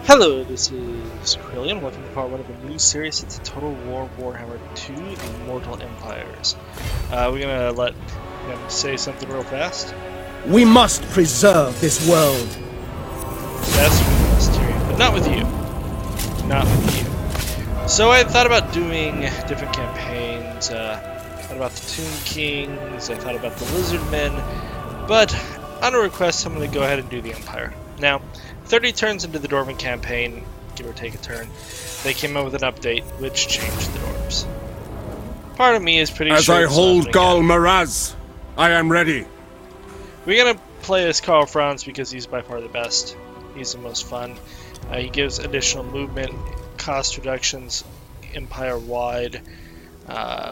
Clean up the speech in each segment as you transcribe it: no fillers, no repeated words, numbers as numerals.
Hello, this is Krillian. Welcome to part 1 of a new series. It's a Total War Warhammer II Mortal Empires. We're gonna let him say something real fast. We must preserve this world. That's what we must hear, but not with you. Not with you. So I thought about doing different campaigns. I thought about the Tomb Kings. I thought about the Lizard Men. But on a request, I'm going to go ahead and do the Empire. Now, 30 turns into the Dwarven campaign, give or take a turn, they came up with an update which changed the Dwarves. Part of me is pretty As sure I hold Gal Maraz, I am ready. We're gonna play as Karl Franz because he's by far the best. He's the most fun. He gives additional movement, cost reductions, empire-wide,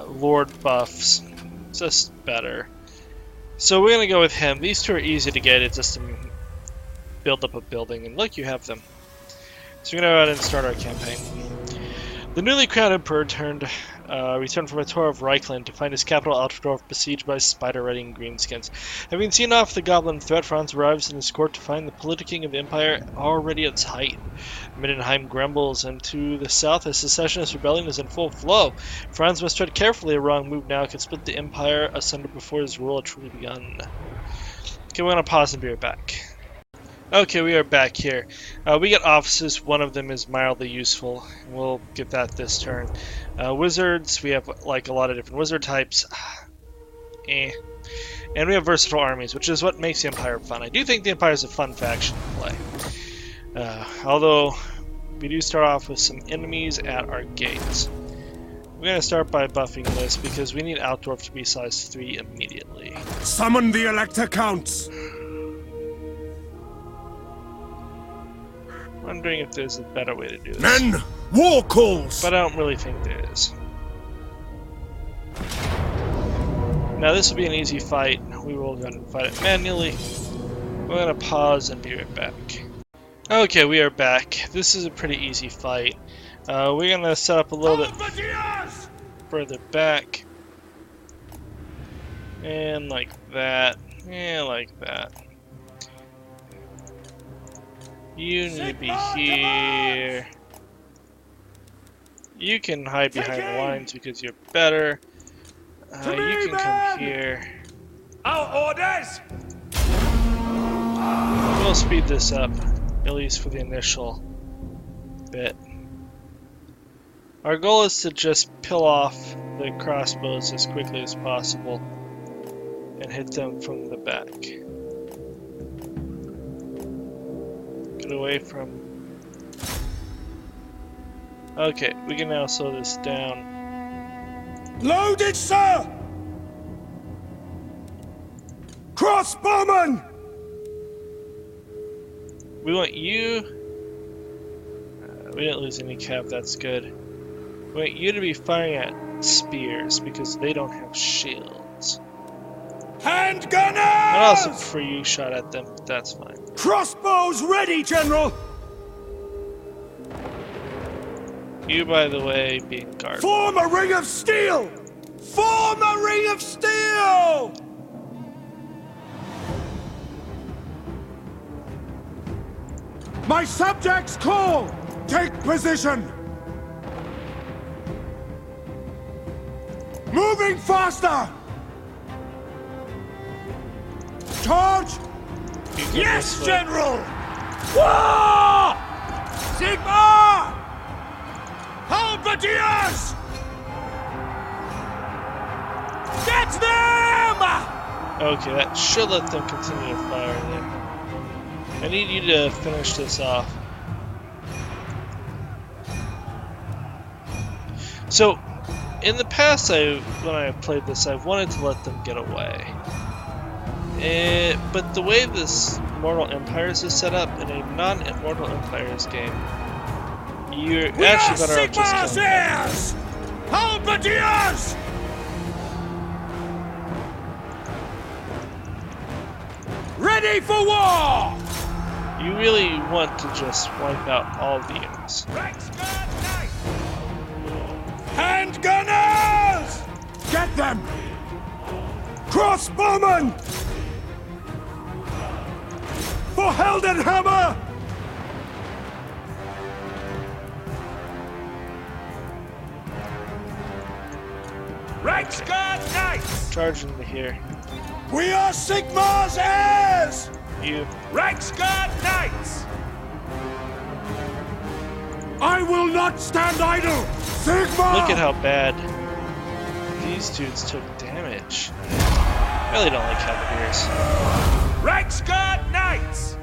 lord buffs, just better. So we're gonna go with him. These two are easy to get. It's just to build up a building, and look, you have them. So we're gonna go ahead and start our campaign. The newly crowned emperor returned from a tour of Reichland to find his capital Altdorf besieged by spider-riding greenskins. Having seen off the goblin threat, Franz arrives in his court to find the politicking of the empire already at its height. Middenheim grumbles, and to the south, a secessionist rebellion is in full flow. Franz must tread carefully. A wrong move now could split the empire asunder before his rule had truly begun. Okay, we're gonna pause and be right back. Okay, we are back here. We got offices. One of them is mildly useful. We'll get that this turn. Wizards, we have like a lot of different wizard types. And we have versatile armies, which is what makes the Empire fun. I do think the Empire is a fun faction to play. Although, we do start off with some enemies at our gates. We're going to start by buffing this because we need Altdorf to be size 3 immediately. Summon the Elector Counts. Wondering if there's a better way to do this. Men, war calls! But I don't really think there is. Now this will be an easy fight. We will go ahead and fight it manually. We're going to pause and be right back. Okay, we are back. This is a pretty easy fight. We're going to set up a little bit further back. And like that. And like that. You need to be here. You can hide behind the lines because you're better. You can come here. Our orders! We'll speed this up, at least for the initial bit. Our goal is to just peel off the crossbows as quickly as possible and hit them from the back. Get away from... Okay, we can now slow this down. Loaded, sir! Crossbowman! We want you... we didn't lose any cap, that's good. We want you to be firing at spears because they don't have shields. Hand gunners! And also free shot at them, but that's fine. Crossbows ready, General! You, by the way, being guard. Form a ring of steel! Form a ring of steel! My subjects call! Take position! Moving faster! Charge! Yes, General! War! Sigma! Halberdiers! Get them! Okay, that should let them continue to fire there. I need you to finish this off. So, in the past, when I played this, I wanted to let them get away. But the way this Mortal Empires is set up, in a non-Mortal Empires game, you're actually better off just killing them. Halberdiers! Ready for war! You really want to just wipe out all the units. Hand gunners! Get them! Crossbowmen! For Heldenhammer! Reichsguard Knights! Charge into here. We are Sigmar's heirs! You. Reichsguard Knights! I will not stand idle! Sigmar! Look at how bad these dudes took damage. I really don't like Cavaliers. Reichsguard Knights!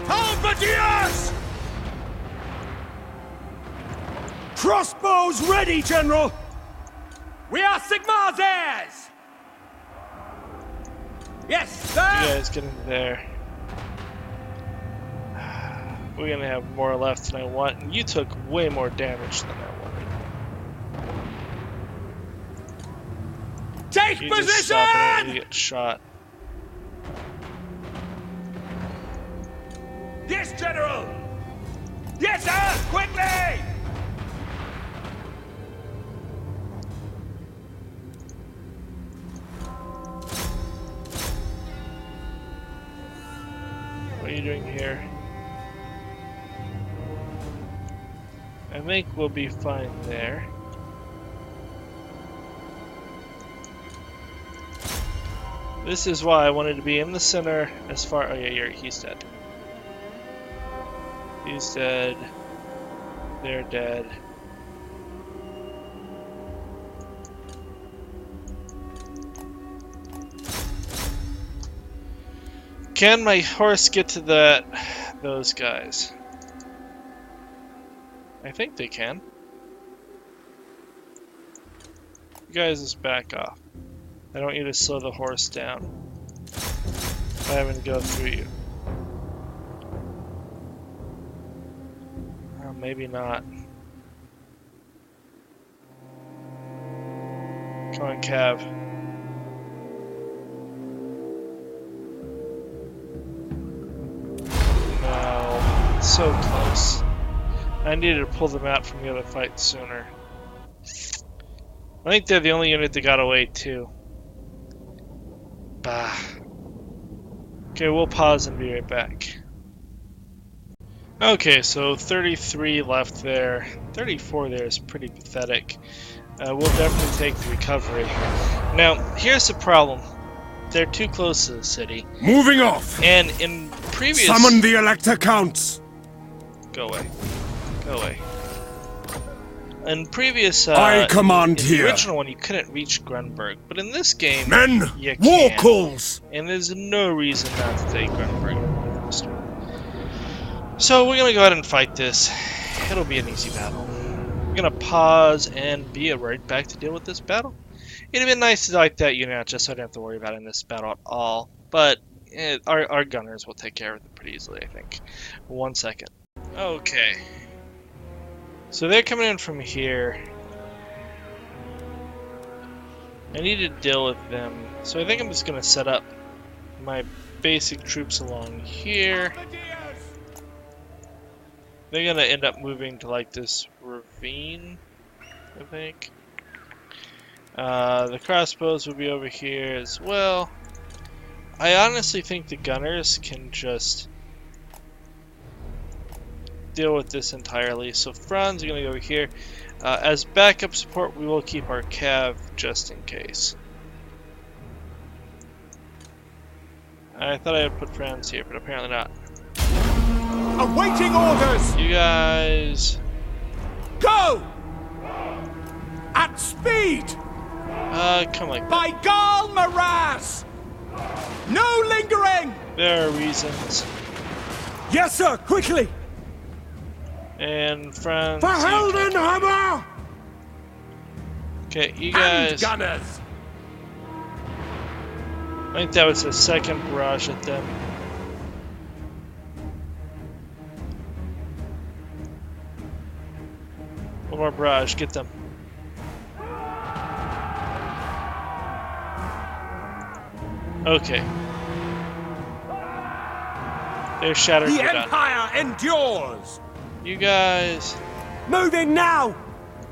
Halberdiers! Crossbows ready, General! We are Sigmar's heirs! Yes, sir! You guys get in there. We're gonna have more left than I want, and you took way more damage than I wanted. Take You position! just stop it and you get shot. Yes, General! Yes, sir! Quickly! What are you doing here? I think we'll be fine there. This is why I wanted to be in the center as far. Oh yeah, he's dead. He's dead. They're dead. Can my horse get to those guys? I think they can. You guys just back off. I don't want you to slow the horse down by having to go through you. Or maybe not. Come on, Cav. No. So close. I needed to pull them out from the other fight sooner. I think they're the only unit that got away too. Bah. Okay, we'll pause and be right back. Okay, so 33 left there. 34 there is pretty pathetic. We'll definitely take the recovery. Now, here's the problem. They're too close to the city. Moving off! And in previous... Summon the Elector Counts! Go away. Go away. In previous, I command in here. the original one, you couldn't reach Grunberg, but in this game, Men! you War can. calls! And there's no reason not to take Grunberg in the first one. So we're gonna go ahead and fight this. It'll be an easy battle. We're gonna pause and be right back to deal with this battle. It'd have been nice to like that unit, just so I don't have to worry about it in this battle at all. But our gunners will take care of it pretty easily, I think. 1 second. Okay. So they're coming in from here. I need to deal with them. So I think I'm just going to set up my basic troops along here. They're going to end up moving to like this ravine, I think. The crossbows will be over here as well. I honestly think the gunners can just deal with this entirely. So Franz is going to go over here. As backup support, we will keep our cav just in case. I thought I would put Franz here, but apparently not. Awaiting orders! You guys... Go! At speed! come like that. By Karl Franz! No lingering! There are reasons. Yes, sir, quickly! And Franz... For Heldenhammer! Okay, you guys... Gunners! I think that was the second barrage at them. One more barrage, get them. Okay. They're shattered. The Empire endures! You guys... Moving now!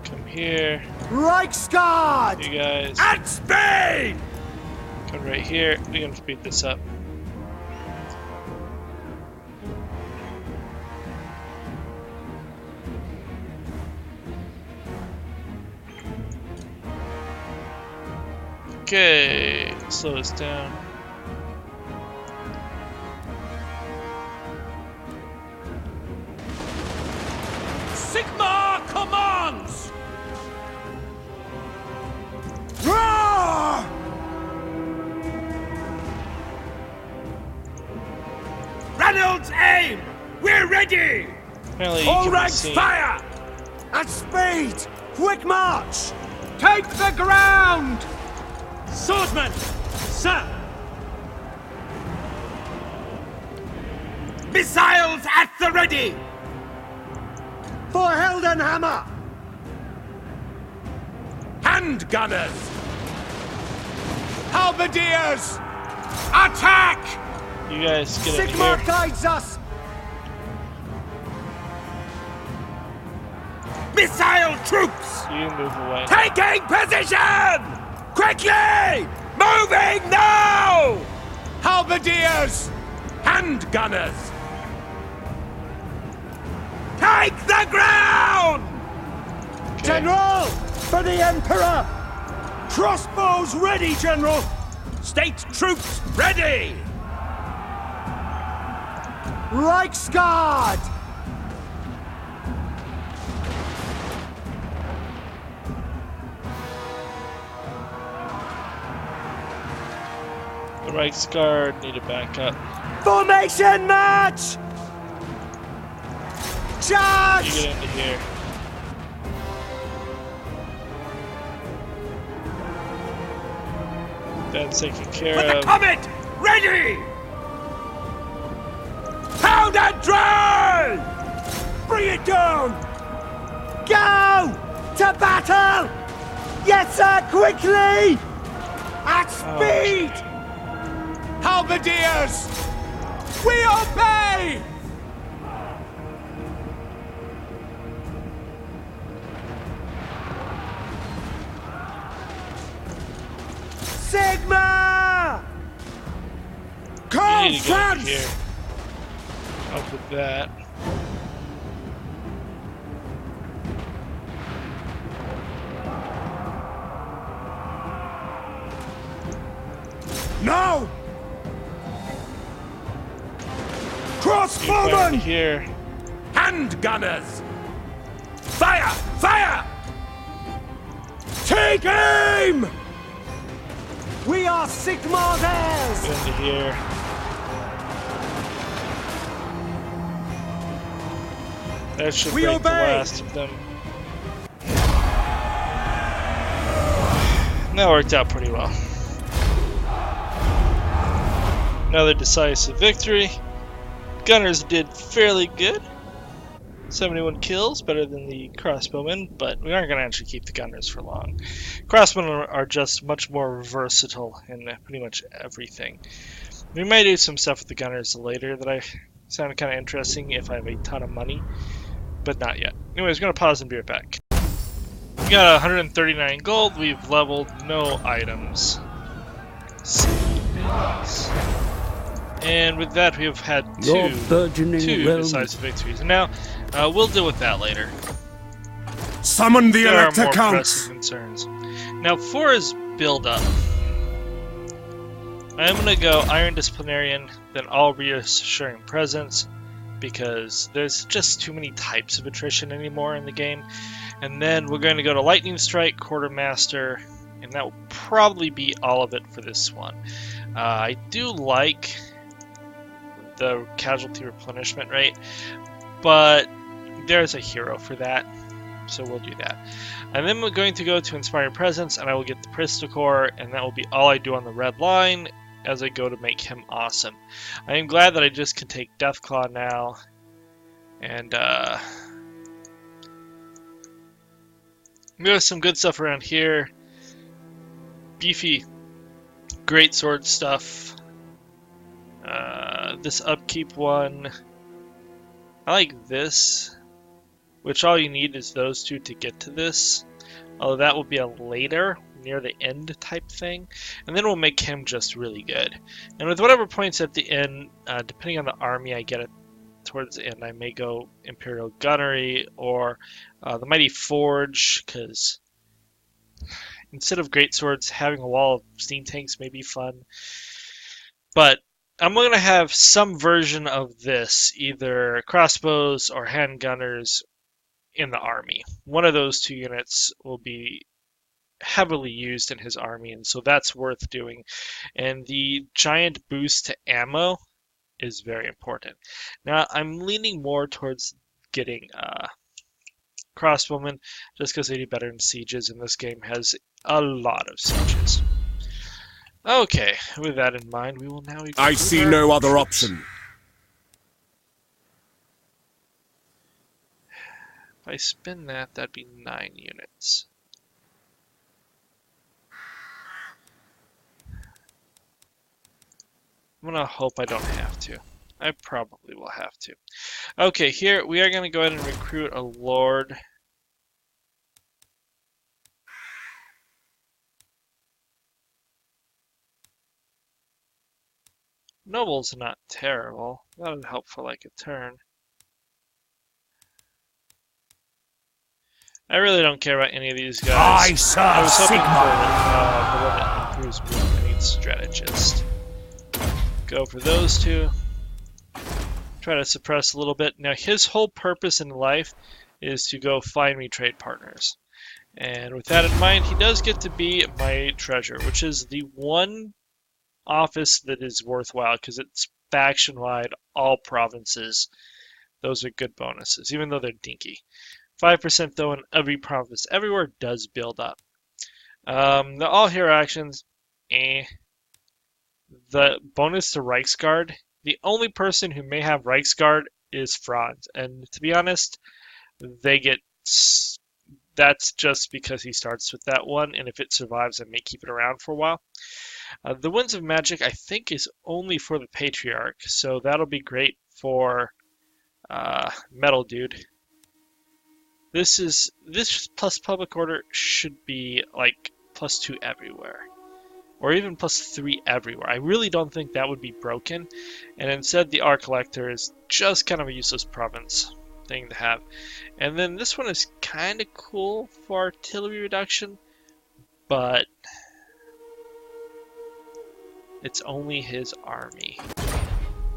Come here. Reichsguard! You guys... At speed! Come right here. We can speed this up. Okay, slow us down. Sigmar commands! Roar! Reynolds, aim! We're ready! Apparently you All can be ranks seen. fire! At speed! Quick march! Take the ground! Swordsman! Sir! Missiles at the ready! For Heldenhammer! Handgunners! Halberdiers! Attack! You guys get in Sigmar here. guides us! Missile troops! You move away. Taking position! Quickly! Moving now! Halberdiers! Handgunners! Take the ground! Okay. General! For the Emperor! Crossbows ready, General! State troops ready! Reichsguard! The Reichsguard need to back up. Formation match! You Charge! get into here. That's taken care With the of. comet! Ready! Pound and drill! Bring it down! Go! To battle! Yes, sir, quickly! At speed! Halberdiers! We obey! Sigma! You Karl need to get into Franz! here. Up with that. No! You find Crossbowmen! here. Handgunners! Fire! Fire! Take aim! We are Sigmar's heirs! Get into here. That should We break the obey. last of them. That worked out pretty well. Another decisive victory. Gunners did fairly good. 71 kills, better than the crossbowmen, but we aren't going to actually keep the gunners for long. Crossbowmen are just much more versatile in pretty much everything. We may do some stuff with the gunners later that I sound kind of interesting if I have a ton of money, but not yet. Anyways, I'm going to pause and be right back. We got 139 gold. We've leveled no items. And with that, we have had Your two burgeoning realm. decisive victories. And now, we'll deal with that later. Summon the There are more Elector pressing concerns. Now, for his build-up, I'm going to go Iron Disciplinarian, then all Reassuring Presence, because there's just too many types of attrition anymore in the game. And then we're going to go to Lightning Strike, Quartermaster, and that will probably be all of it for this one. I do like the casualty replenishment rate, but there's a hero for that, so we'll do that. And then we're going to go to Inspiring Presence, and I will get the Pistol Core, and that will be all I do on the red line as I go to make him awesome. I am glad that I just can take Deathclaw now, and there's some good stuff around here. Beefy, great sword stuff. This Upkeep one, I like this, which all you need is those two to get to this. Although that will be a later, near the end type thing. And then we'll make him just really good. And with whatever points at the end, depending on the army I get it towards the end, I may go Imperial Gunnery or the Mighty Forge, because Instead of greatswords, having a wall of steam tanks may be fun. But I'm going to have some version of this, either crossbows or handgunners in the army. One of those two units will be heavily used in his army, and so that's worth doing. And the giant boost to ammo is very important. Now, I'm leaning more towards getting crossbowmen, just because they do better in sieges, and this game has a lot of sieges. Okay, with that in mind, we will now... I see no other option. If I spin that, that'd be 9 units. I'm gonna hope I don't have to. I probably will have to. Okay, here we are gonna go ahead and recruit a lord. Noble's not terrible. That would help for like a turn. I really don't care about any of these guys. I serve I was hoping Sigmar. for the one that improves movement. I need strategist. Go for those two. Try to suppress a little bit. Now his whole purpose in life is to go find me trade partners. And with that in mind, he does get to be my treasurer, which is the one office that is worthwhile because it's faction-wide, all provinces. Those are good bonuses, even though they're dinky. 5% though in every province. Everywhere does build up. The all-hero actions, The bonus to Reichsguard, the only person who may have Reichsguard is Franz. And to be honest, that's just because he starts with that one, and if it survives, I may keep it around for a while. The Winds of Magic, I think, is only for the Patriarch, so that'll be great for Metal Dude. This plus Public Order should be like +2 everywhere, or even +3 everywhere. I really don't think that would be broken, and instead the Art Collector is just kind of a useless province thing to have. And then this one is kind of cool for artillery reduction, but it's only his army,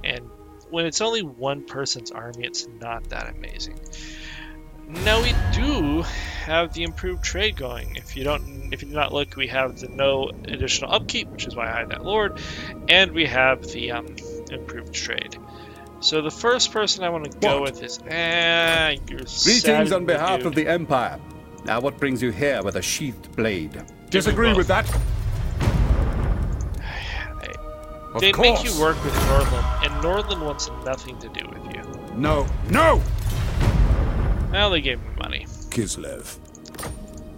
and when it's only one person's army, it's not that amazing. Now we do have the improved trade going. If you do not look, we have the no additional upkeep, which is why I had that lord, and we have the improved trade. So the first person I want to go with is Greetings on behalf of the Empire. Now what brings you here with a sheathed blade? Disagree with that. They make you work with Northland, and Northland wants nothing to do with you. No. No! Now they gave me money. Kislev.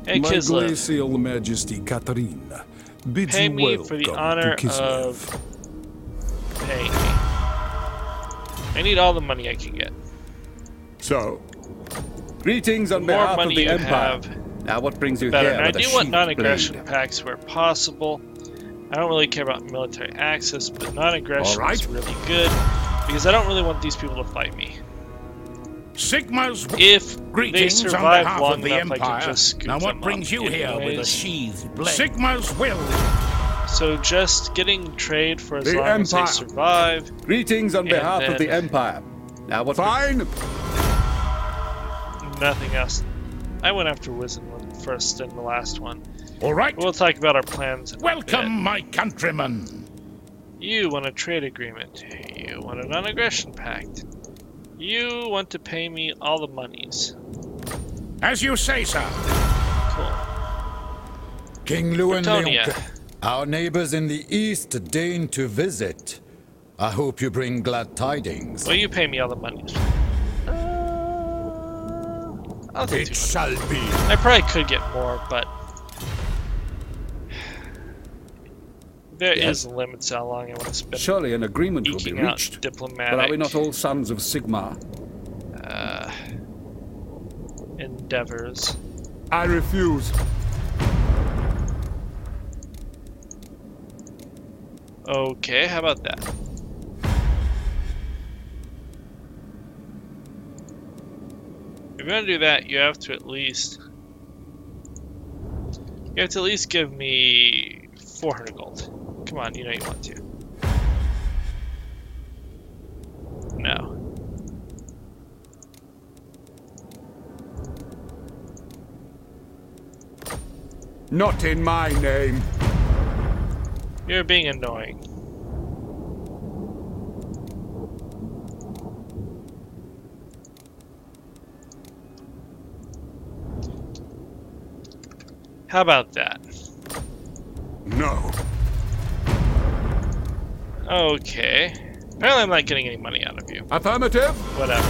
Hey, My Kislev, glacial majesty Katarina bids pay you me for the welcome honor to Kislev. of paying me. I need all the money I can get. So, greetings on The more behalf of money the you Empire. have, Now what brings you better. here And I with a do want sheathed non-aggression blade? packs where possible. I don't really care about military access, but non-aggression All right. is really good because I don't really want these people to fight me. Sigma's If they greetings on survive behalf long of the enough, I can Empire. just scoop Now what them brings up you here with a anyways. sheathed blade? Sigma's will. So just getting trade for as The long as they Empire. survive. Greetings on And behalf of the then- Empire. Now what? Fine. Nothing else. I went after Wizenland first in the last one. All right. We'll talk about our plans in a Welcome, bit. my countrymen. You want a trade agreement. You want a non-aggression pact. You want to pay me all the monies. As you say, sir. Cool. King Luan Bretonia. Leonke, our neighbors in the east deign to visit. I hope you bring glad tidings. Well, you pay me all the monies. I'll take It 200. shall be. I probably could get more, but there is limits how long I want to spend Surely an agreement will be eking out reached. diplomatic But are we not all sons of Sigmar? endeavors. I refuse. Okay, how about that? If you're gonna do that, you have to at least You have to at least give me 400 gold. Come on, you know you want to. No. Not in my name. You're being annoying. How about that? No. Okay. Apparently I'm not getting any money out of you. Affirmative. Whatever.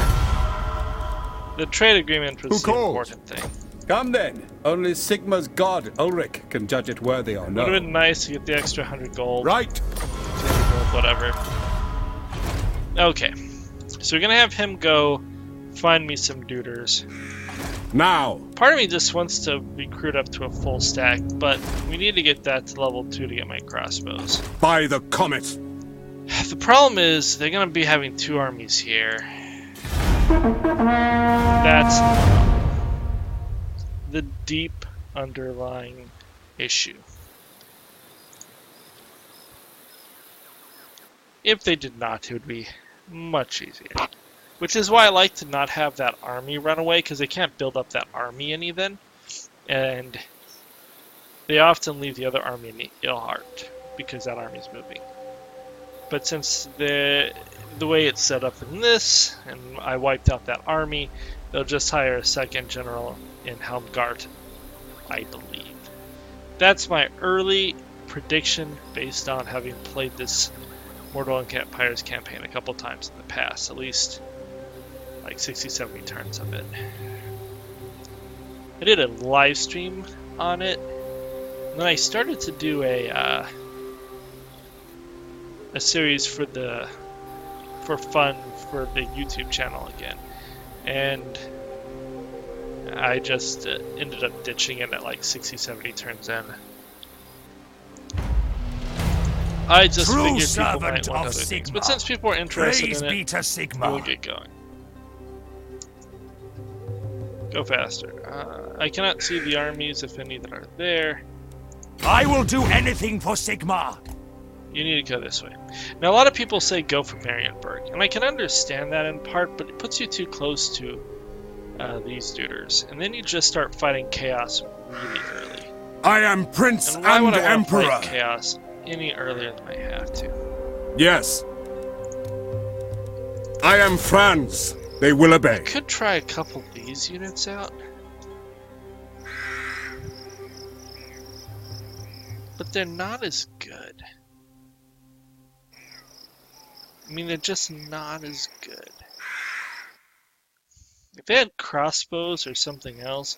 The trade agreement was Who the calls? important thing. Come then. Only Sigma's god, Ulrich, can judge it worthy or Would no. have been nice to get the extra 100 gold. Right. 200 gold, whatever. Okay. So we're gonna have him go find me some duders. Now. Part of me just wants to recruit up to a full stack, but we need to get that to level 2 to get my crossbows. By the comet. The problem is they're gonna be having 2 armies here. That's the deep underlying issue. If they did not, it would be much easier. Which is why I like to not have that army run away, because they can't build up that army any then. And they often leave the other army in Ilhart, because that army's moving. But since the way it's set up in this, and I wiped out that army, they'll just hire a second general in Helmgart, I believe. That's my early prediction based on having played this Mortal Empires campaign a couple times in the past, at least like 60-70 turns of it. I did a live stream on it, and then I started to do a series for fun for the YouTube channel again, and I just ended up ditching it at like 60-70 turns in. I just True figured people servant might want of other things, Sigma. but since people are interested Praise in be it, to Sigma. we'll get going. Go faster. I cannot see the armies, if any, that are there. I will do anything for Sigma. You need to go this way. Now, a lot of people say go for Marienburg, and I can understand that in part, but it puts you too close to these duders, and then you just start fighting chaos really early. I am Prince And why would I want to Emperor. fight chaos any earlier than I have to? Yes. I am Franz. They will obey. Could try a couple of these units out. But they're not as good. I mean, they're just not as good. If they had crossbows or something else,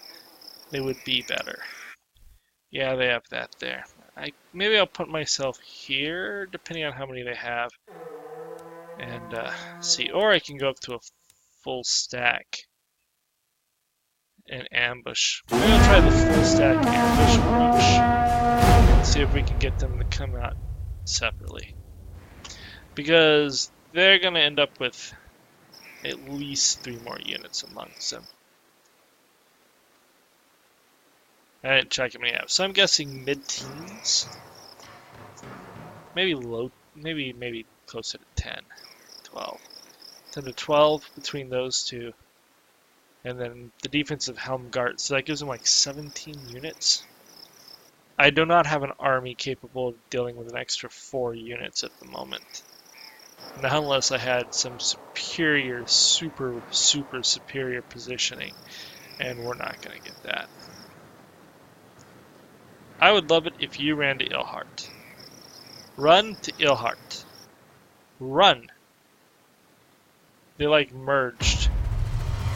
they would be better. Yeah, they have that there. Maybe I'll put myself here, depending on how many they have. And see, or I can go up to a full stack and ambush. Maybe I'll try the full stack ambush approach and see if we can get them to come out separately. Because they're going to end up with at least 3 more units amongst them. I didn't check how many I have. So I'm guessing mid-teens. Maybe low, maybe closer to 10, 12. 10 to 12 between those two. And then the defense of Helmgart, so that gives them like 17 units. I do not have an army capable of dealing with an extra 4 units at the moment. Not unless I had some superior, super superior positioning. And we're not going to get that. I would love it if you ran to Ilhart. Run to Ilhart. Run! They like merged.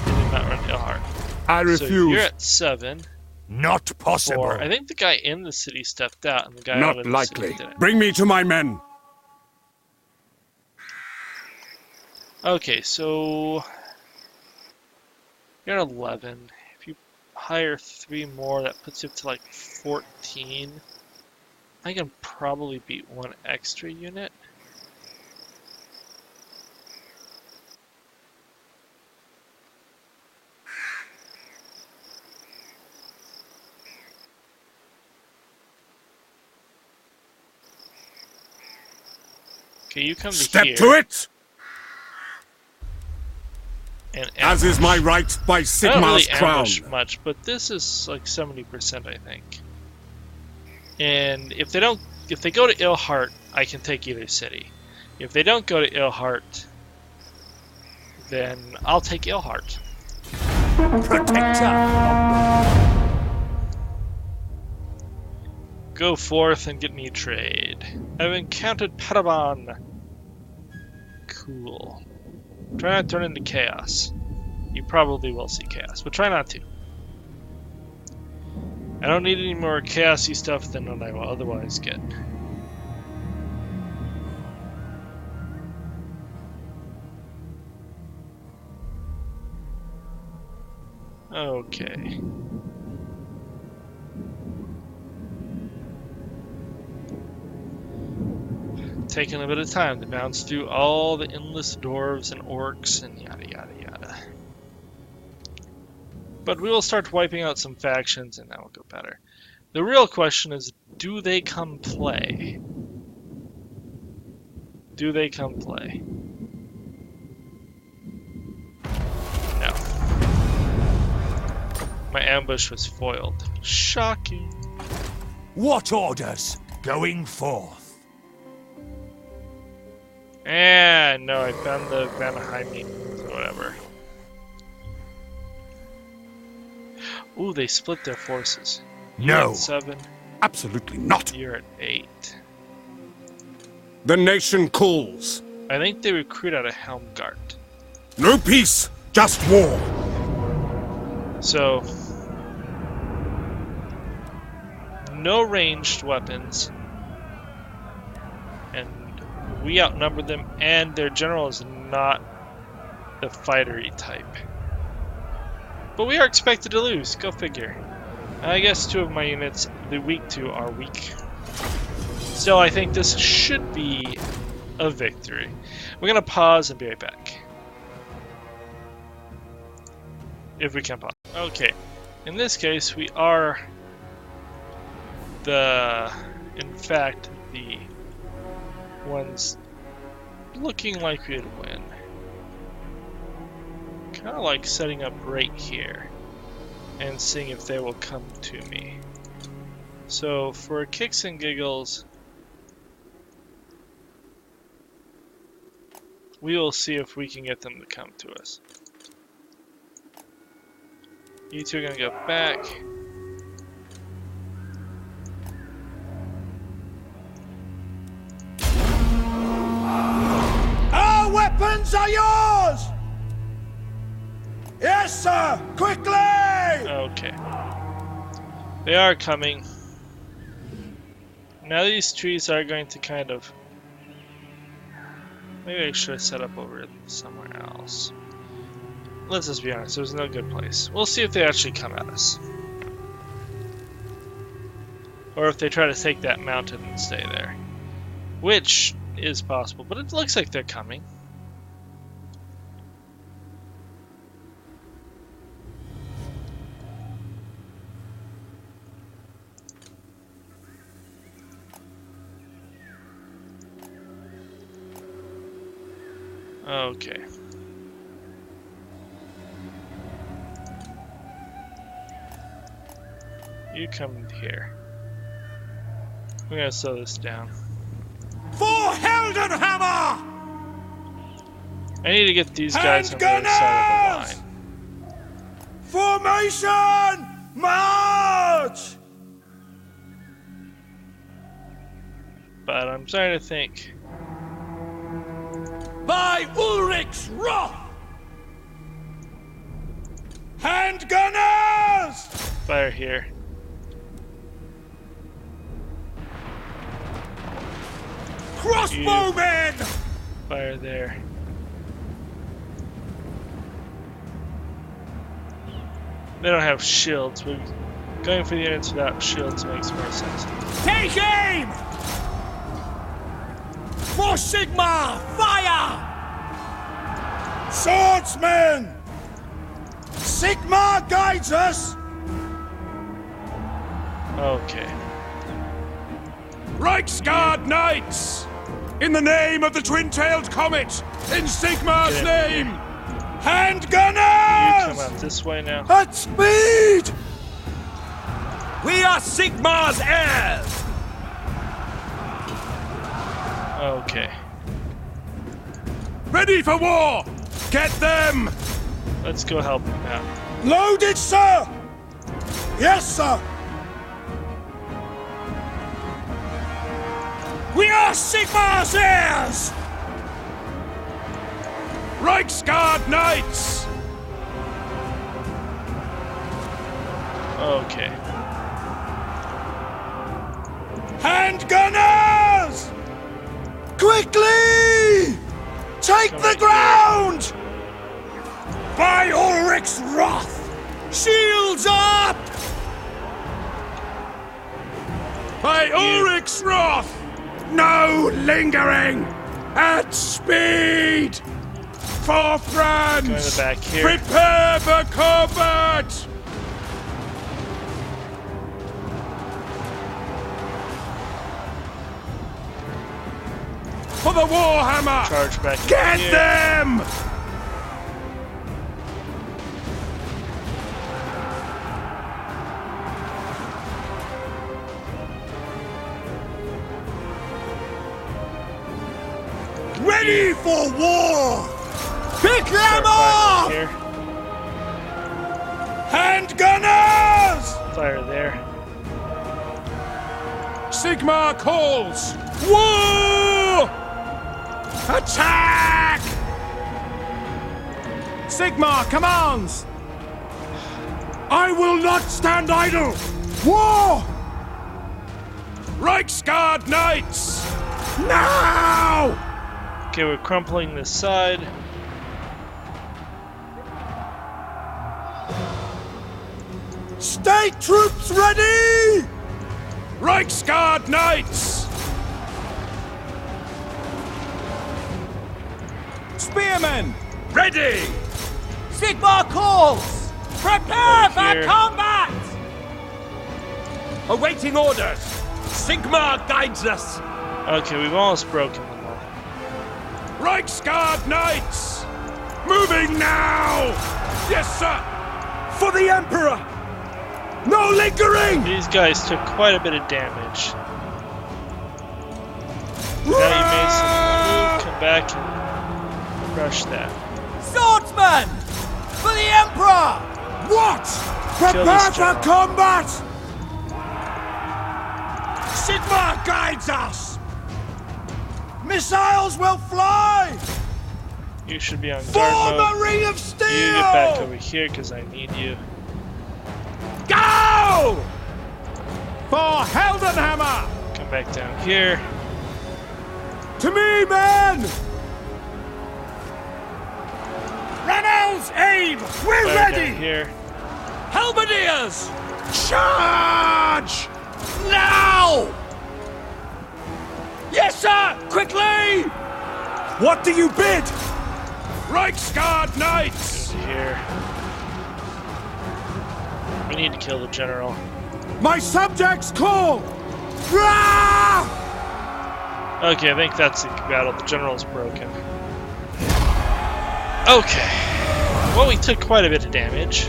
They did not run to Ilhart. I So refuse. you're at 7. Not possible. 4. I think the guy in the city stepped out, and the guy out Not of the likely. city didn't. Bring me to my men. Okay, so you're at 11. If you hire 3 more, that puts you up to like 14. I can probably beat 1 extra unit. Okay, you come to Step here. to it! And As is my right by I don't Sigmar's really crown. ambush much, but this is like 70%, I think. And if they go to Ilhart, I can take either city. If they don't go to Ilhart, then I'll take Ilhart. Go forth and get me trade. I've encountered Paraban. Cool. Try not to turn into chaos. You probably will see chaos, but try not to. I don't need any more chaosy stuff than what I will otherwise get. Okay. Taking a bit of time to bounce through all the endless dwarves and orcs and yada yada yada. But we will start wiping out some factions and that will go better. The real question is, do they come play? Do they come play? No. My ambush was foiled. Shocking. What orders going forth? And no, I found the Vanaheim or whatever. Ooh, they split their forces. You're No. at 7. Absolutely not. You're at 8. The nation calls. I think they recruit out of Helmgart. No peace, just war. So, no ranged weapons, and we outnumber them, and their general is not the fightery type. But we are expected to lose, go figure. I guess 2 of my units, the weak 2, are weak. Still, I think this should be a victory. We're gonna pause and be right back. If we can pause. Okay, in this case, we are in fact, the ones looking like we'd win. Kind of like setting up right here and seeing if they will come to me. So for kicks and giggles, we will see if we can get them to come to us. You two are gonna go back. Our weapons are yours! Yes, sir! Quickly! Okay. They are coming. Now these trees are going to kind of... Maybe I should set up over somewhere else. Let's just be honest, there's no good place. We'll see if they actually come at us. Or if they try to take that mountain and stay there. Which is possible, but it looks like they're coming. Okay. You come here. We're gonna slow this down. For Heldenhammer! I need to get these guys on the other side of the line. Formation! March! But I'm starting to think. By Ulrich's wrath! Handgunners! Fire here. Crossbowmen! Fire there. They don't have shields, but going for the units without shields makes more sense. Take aim! For Sigmar, fire! Swordsmen! Sigmar guides us! Okay. Reichsguard Knights! In the name of the twin-tailed comet! In Sigmar's Get name! here. Hand You gunners! come out this way now. At speed! We are Sigmar's heirs! Okay. Ready for war! Get them! Let's go help him out. Loaded, sir! Yes, sir! We are Sigmar's heirs! Reichsguard Knights! Okay. Hand gunners! Quickly! Take Come the here. ground! By Ulrich's wrath! Shields up! By Ulrich's wrath! No lingering! At speed! For France! Go in the back here. Prepare for combat! For the Warhammer! Charge back Get here. them! Ready for war! Pick them Start off! firing here. Hand gunners! Fire there. Sigmar calls! War! Attack! Sigmar commands! I will not stand idle! War! Reichsguard Knights! Now! Okay, we're crumpling this side. State troops ready! Reichsguard Knights! Spearmen! Ready! Sigmar calls! Prepare Over for here. combat! Awaiting orders! Sigmar guides us! Okay, we've almost broken them all. Reichsguard Knights! Moving now! Yes, sir! For the Emperor! No lingering! These guys took quite a bit of damage. Now you made some move, come back and crush that. Swordsman! For the Emperor! What? Kill Prepare this for general. combat! Sigmar guides us! Missiles will fly! You should be on For guard mode. the Ring of Steel! You get back over here because I need you. Go! For Heldenhammer! Come back down here. To me, men! Reynolds, aim! We're Fire ready! down here. Halberdiers! Charge! Now! Yes, sir! Quickly! What do you bid? Reichsguard Knights! Over here. We need to kill the general. My subjects call! Rah! Okay, I think that's the battle. The general's broken. Okay. Well, we took quite a bit of damage.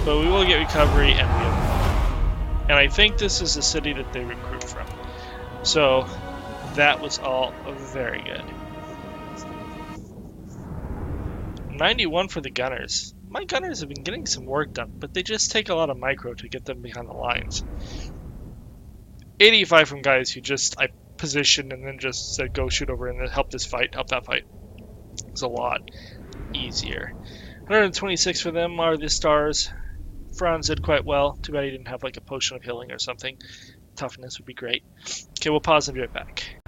But we will get recovery and we have... And I think this is the city that they recruit from. So, that was all very good. 91 for the gunners. My gunners have been getting some work done, but they just take a lot of micro to get them behind the lines. 85 from guys who just I positioned and then just said go shoot over and then help this fight, help that fight. It's a lot easier. 126 for them are the stars. Franz did quite well. Too bad he didn't have like a potion of healing or something. Toughness would be great. Okay, we'll pause and be right back.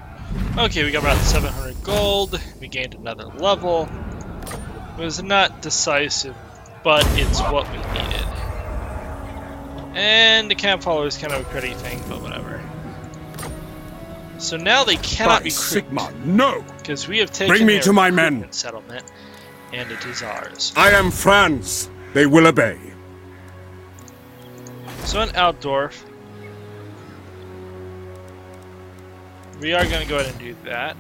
Okay, we got about 700 gold. We gained another level. It was not decisive, but it's what we needed. And the camp follower is kind of a pretty thing, but whatever. So now they cannot By recruit, Sigmar, no! because we have taken Bring me their to my men. recruitment settlement, and it is ours. I am Franz. They will obey. So in Outdorf, We are going to go ahead and do that.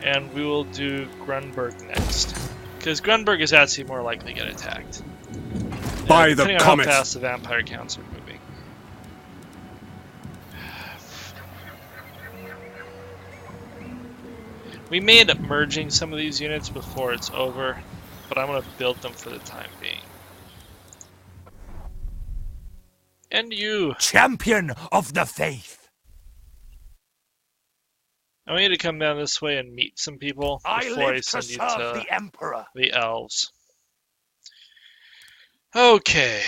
And we will do Grunberg next. Because Grunberg is actually more likely to get attacked. By the depending on comet. how fast the vampire counts are moving. We may end up merging some of these units before it's over, but I'm going to build them for the time being. And you! Champion of the faith. I want you to come down this way and meet some people before I send you to the Emperor. the elves. Okay,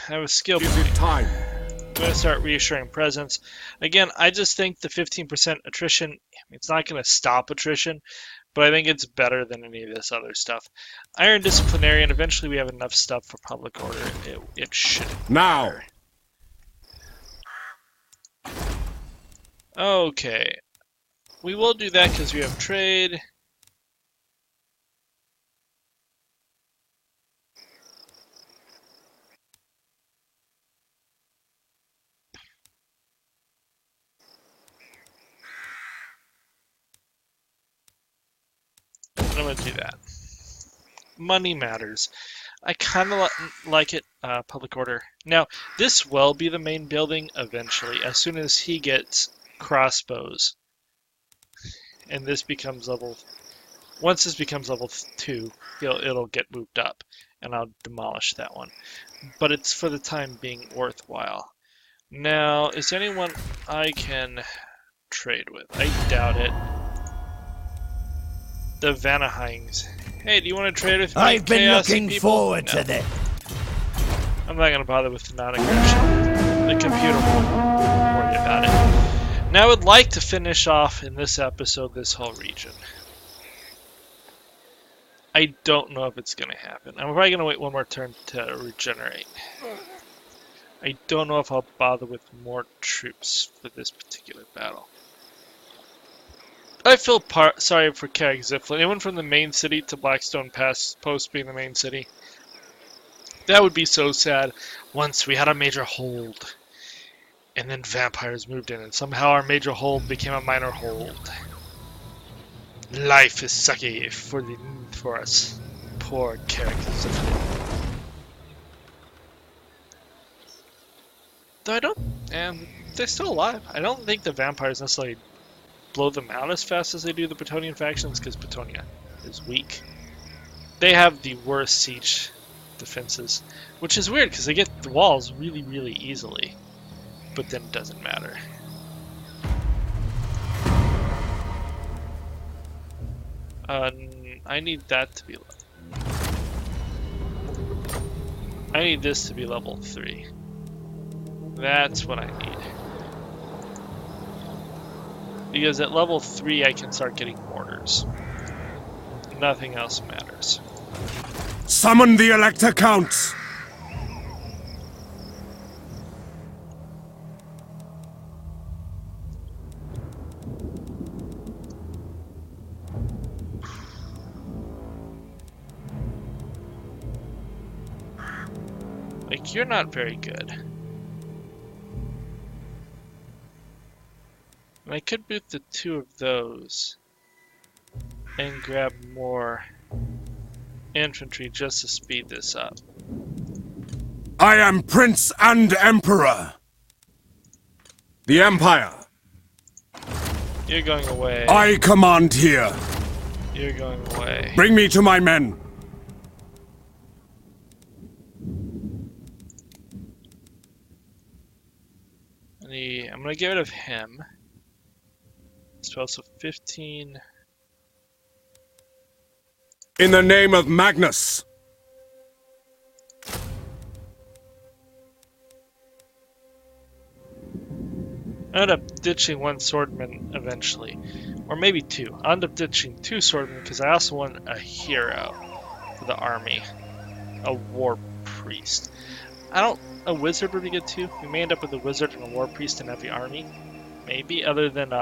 I have a skill Is point. it time? I'm going to start reassuring presence. Again, I just think the 15% attrition, it's not going to stop attrition, but I think it's better than any of this other stuff. Iron Disciplinarian, eventually we have enough stuff for public order. It shouldn't Now. matter. Okay. We will do that because we have trade. I'm going to do that. Money matters. I kind of like it, public order. Now, this will be the main building eventually, as soon as he gets crossbows. And this becomes level... Once this becomes level 2, it'll get moved up, and I'll demolish that one. But it's for the time being worthwhile. Now, is there anyone I can trade with? I doubt it. The Vanaheims. Hey, do you want to trade with me? I've been Chaos looking people? forward No. to this. I'm not going to bother with the non-aggression. The computer will worry about it. Now I would like to finish off in this episode this whole region. I don't know if it's going to happen. I'm probably going to wait one more turn to regenerate. I don't know if I'll bother with more troops for this particular battle. I feel sorry for Carrick Ziflin. Anyone from the main city to Blackstone Pass post being the main city? That would be so sad. Once we had a major hold, and then vampires moved in, and somehow our major hold became a minor hold. Life is sucky for us. Poor Carrick Ziflin. Though I don't, and they're still alive. I don't think the vampires necessarily blow them out as fast as they do the Bretonnian factions, because Bretonnia is weak. They have the worst siege defenses, which is weird because they get the walls really, really easily, but then it doesn't matter. I need that to be I need this to be level 3. That's what I need. Because at level 3 I can start getting mortars. Nothing else matters. Summon the Elector Counts! Like, you're not very good. And I could boot the 2 of those and grab more infantry just to speed this up. I am Prince and Emperor. The Empire. You're going away. I command here. You're going away. Bring me to my men. I'm gonna get rid of him. So 15. In the name of Magnus. I end up ditching 1 swordman eventually. Or maybe 2. I'll end up ditching 2 swordmen because I also want a hero for the army. A war priest. A wizard would be good too. We may end up with a wizard and a war priest in every army. Maybe, other than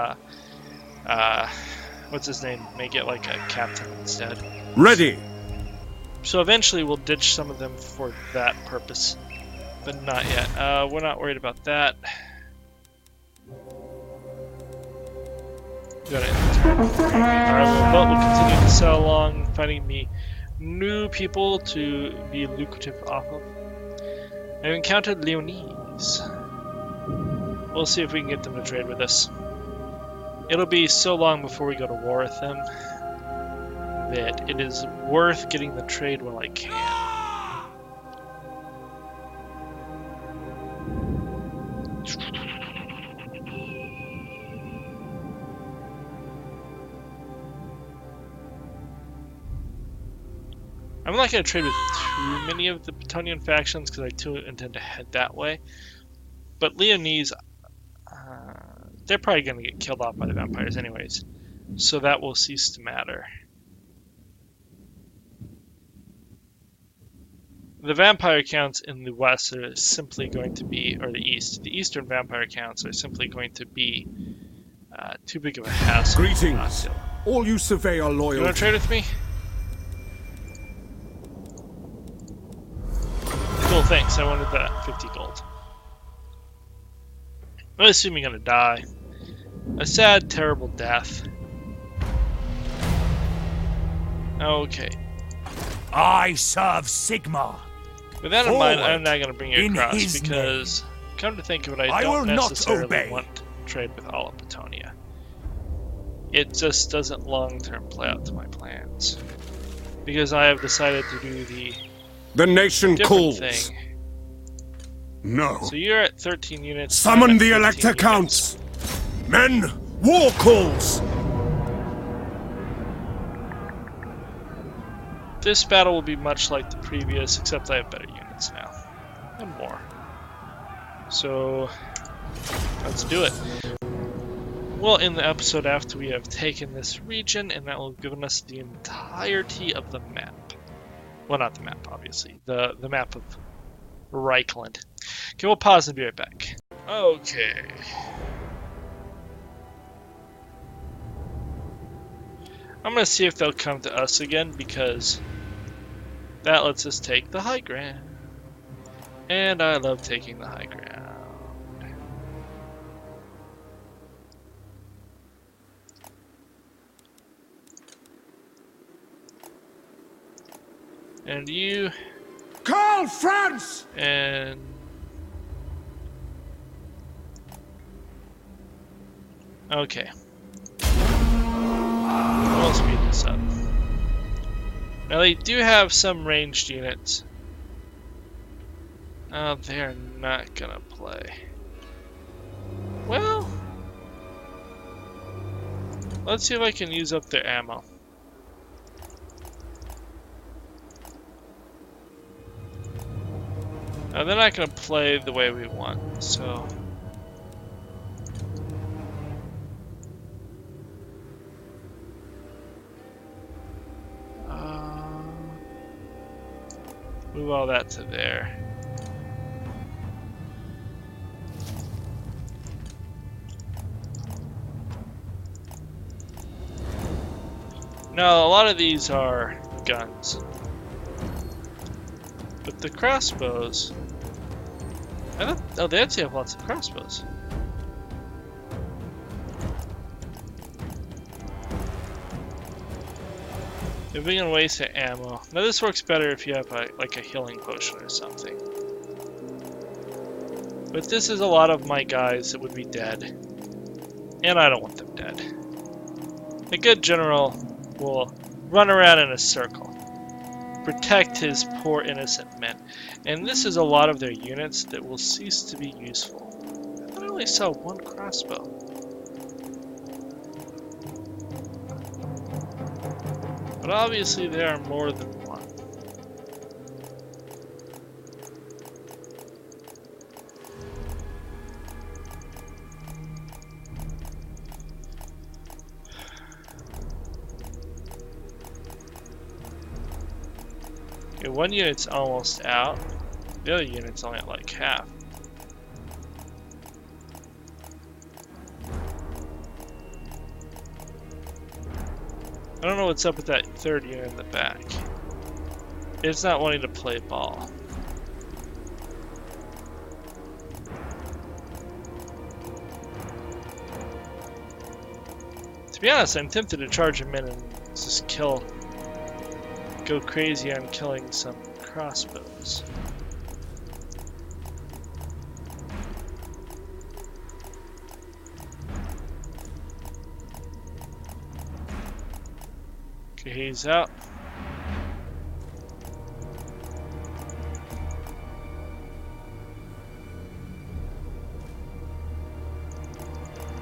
what's his name? May get like a captain instead. Ready. So eventually we'll ditch some of them for that purpose. But not yet. We're not worried about that. Got it. Our little boat will continue to sail along, finding me new people to be lucrative off of. I've encountered Leonese. We'll see if we can get them to trade with us. It'll be so long before we go to war with them that it is worth getting the trade while I can. I'm not going to trade with too many of the Bretonnian factions because I too intend to head that way. But Leonese, they're probably going to get killed off by the vampires anyways. So that will cease to matter. The vampire counts in the west are simply going to be, or the east, the eastern vampire counts are simply going to be too big of a hassle. Greetings, all you surveyor loyal. You want to trade with me? Cool, thanks. I wanted that 50 gold. I assume you're gonna die. A sad, terrible death. Okay. I serve Sigma. With that in Forward. mind, I'm not gonna bring you In across his because, come to think of it, I I will don't not necessarily obey. want to trade with all of Bretonnia. It just doesn't long-term play out to my plans. Because I have decided to do The nation different calls. thing. No. So you're at 13 units. I'm Summon at the 15 elector units. counts. Men, war calls. This battle will be much like the previous, except I have better units now. And more. So, let's do it. We'll end the episode after we have taken this region, and that will have given us the entirety of the map. Well, not the map, obviously. The map of Reichland. Okay, we'll pause and be right back. Okay. I'm gonna see if they'll come to us again, because that lets us take the high ground. And I love taking the high ground. And you, Karl Franz. and okay. We'll speed this up. Now they do have some ranged units. Oh, they're not gonna play. Well, let's see if I can use up their ammo. Now they're not gonna play the way we want, so. Move all that to there. Now, a lot of these are guns. But the crossbows... oh, they actually have lots of crossbows. They're being a waste of ammo. Now this works better if you have like a healing potion or something. But this is a lot of my guys that would be dead. And I don't want them dead. A good general will run around in a circle. Protect his poor innocent men. And this is a lot of their units that will cease to be useful. I thought I only saw one crossbow. But obviously there are more than one. Okay, one unit's almost out. The other unit's only at like half. I don't know what's up with that third unit in the back. It's not wanting to play ball. To be honest, I'm tempted to charge him in and just go crazy on killing some crossbows. Okay, he's out.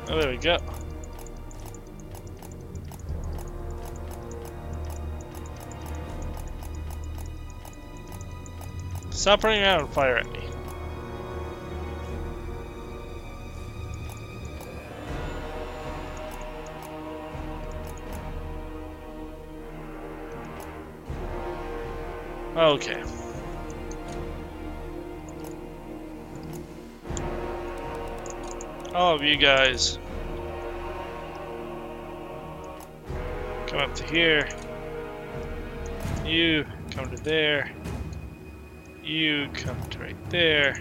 Oh, there we go. Stop running around and fire at me. Okay. All of you guys come up to here. You come to there. You come to right there.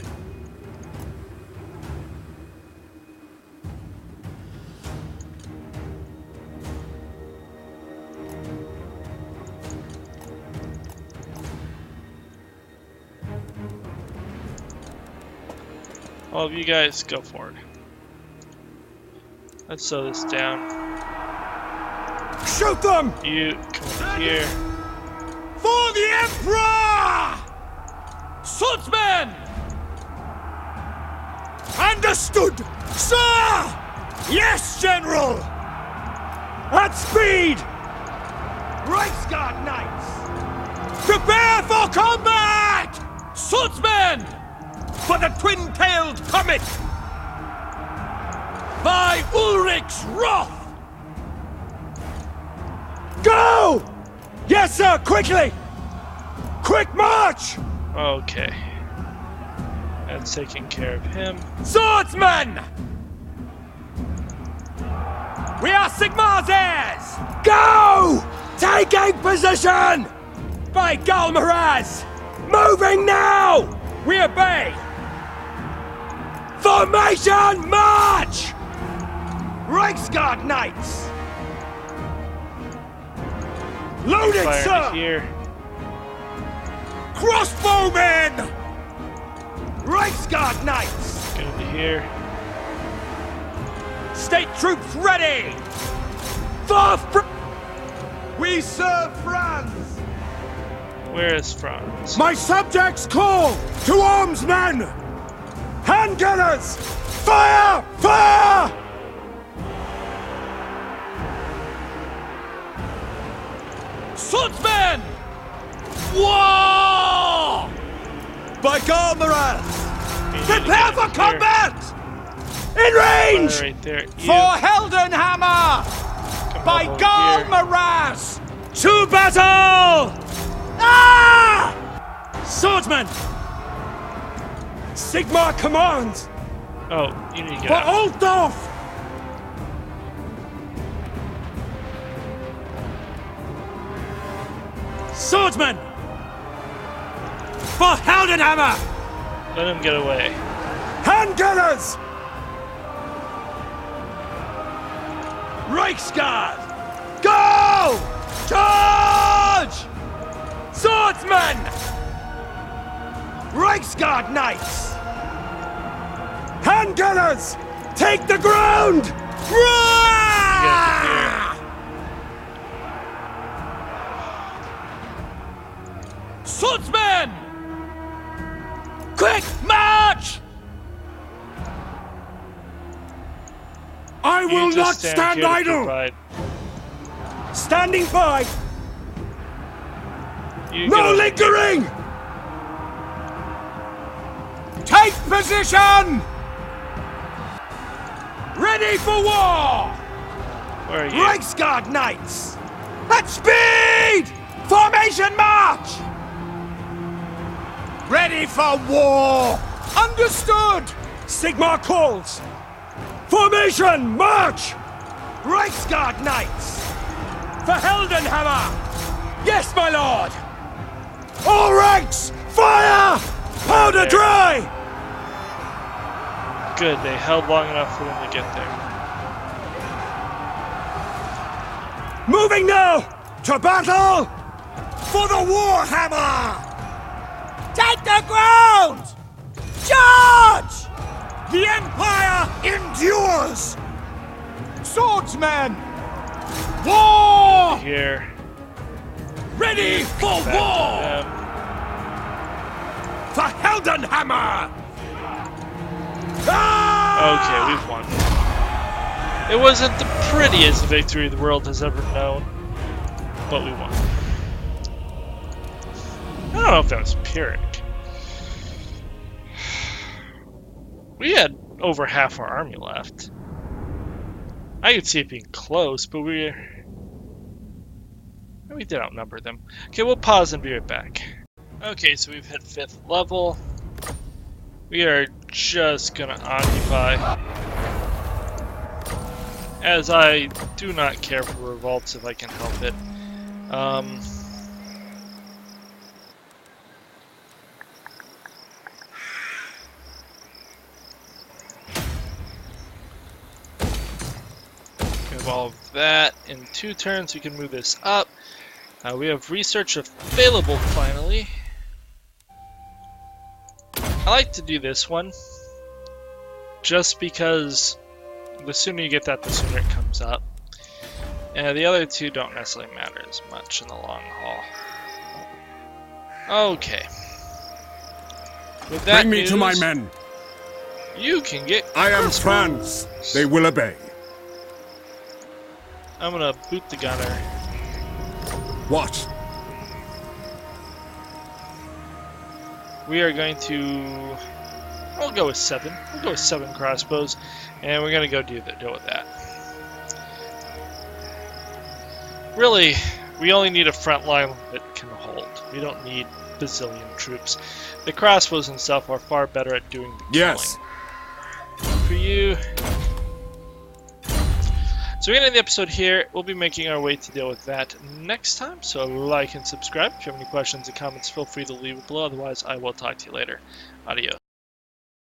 All of you guys go for it. Let's slow this down. Shoot them! You come over here. For the Emperor! Swordsman! Understood, sir! Yes, General! At speed! Reichsguard Knights! Prepare for combat! Swordsman! For the twin-tailed comet! By Ulrich's wrath! Go! Yes, sir, quickly! Quick march! Okay. That's taking care of him. Swordsman! We are Sigmar's heirs! Go! Taking position! By Galmaraz! Moving now! We obey! Formation march! Reichsguard Knights! Loaded, Fire sir! here. Crossbowmen! Reichsguard Knights! Get into here. State troops ready! We serve Franz! Where is Franz? My subjects call to arms, men! Handgunners! Fire! Fire! Swordsman! War! By Galmaraz! Prepare for Here. combat! In range! Fire right there. You For Heldenhammer! come By up over Galmaraz! To battle! Ah! Swordsman! Sigmar commands! here. Oh, you need to get For out. Altdorf! Swordsman! For Heldenhammer! Let him get away. Handgunners! Reichsguard! Go! Charge! Swordsman! Reichsguard Knights! Handgunners! Take the ground! Get here. Swordsman! Quick march! I You will just not stand stand here to idle! provide. Standing by! You No get over lingering! Take position! Ready for war! here. Where are you? Reichsguard Knights! At speed! Formation march! Ready for war! Understood! Sigmar calls! Formation march! Reichsguard Knights! For Heldenhammer! Yes, my lord! All ranks! Fire! Powder There. dry! Good, they held long enough for them to get there. Moving now to battle for the Warhammer! Take the ground! Charge! The Empire endures! Swordsmen! War! Here. Ready for Back war! to them. For Heldenhammer! Okay, we've won. It wasn't the prettiest victory the world has ever known, but we won. I don't know if that was Pyrrhic. We had over half our army left. I could see it being close, but we did outnumber them. Okay, we'll pause and be right back. Okay, so we've hit 5th level. We are just gonna occupy, as I do not care for revolts if I can help it. We have all of that in 2 turns. We can move this up. We have research available finally. I like to do this one just because the sooner you get that, the sooner it comes up. And the other 2 don't necessarily matter as much in the long haul. Okay. With that Bring me news, to my men. You can get. I am Franz. They will obey. I'm gonna boot the gunner. What? We are going to. We'll go with 7. We'll go with 7 crossbows, and we're gonna go deal with that. Really, we only need a front line that can hold. We don't need bazillion troops. The crossbows and stuff are far better at doing the killing. Yes. For you. So we're going to end the episode here. We'll be making our way to deal with that next time. So like and subscribe. If you have any questions or comments, feel free to leave it below. Otherwise, I will talk to you later. Adios.